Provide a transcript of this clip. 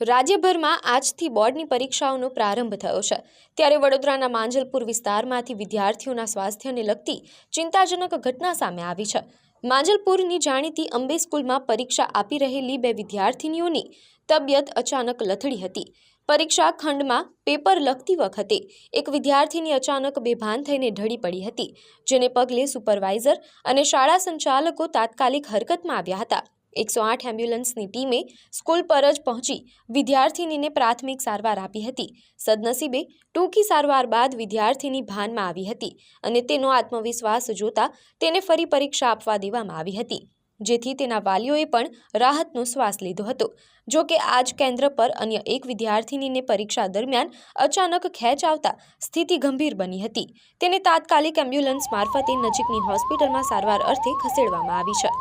રાજ્યભરમાં આજથી બોર્ડની પરીક્ષાઓનો પ્રારંભ થયો છે ત્યારે વડોદરાના માંજલપુર વિસ્તારમાંથી વિદ્યાર્થીઓના સ્વાસ્થ્યને લગતી ચિંતાજનક ઘટના સામે આવી છે। માંજલપુરની જાણીતી અંબે સ્કૂલમાં પરીક્ષા આપી રહેલી બે વિદ્યાર્થીનીઓની તબિયત અચાનક લથડી હતી। પરીક્ષા ખંડમાં પેપર લખતી વખતે એક વિદ્યાર્થીની અચાનક બેભાન થઈને ઢળી પડી હતી, જેને પગલે સુપરવાઇઝર અને શાળા સંચાલકો તાત્કાલિક હરકતમાં આવ્યા હતા। 108 એમ્બ્યુલન્સની ટીમે સ્કૂલ પર જ પહોંચી વિદ્યાર્થીનીને પ્રાથમિક સારવાર આપી હતી। સદનસીબે ટૂંકી સારવાર બાદ વિદ્યાર્થીની ભાનમાં આવી હતી અને તેનો આત્મવિશ્વાસ જોતા તેને ફરી પરીક્ષા આપવા દેવામાં આવી હતી, જેથી તેના વાલીઓએ પણ રાહતનો શ્વાસ લીધો હતો। જો કે આ જ કેન્દ્ર પર અન્ય એક વિદ્યાર્થીનીને પરીક્ષા દરમિયાન અચાનક ખેંચ આવતા સ્થિતિ ગંભીર બની હતી। તેને તાત્કાલિક એમ્બ્યુલન્સ મારફતે નજીકની હોસ્પિટલમાં સારવાર અર્થે ખસેડવામાં આવી છે।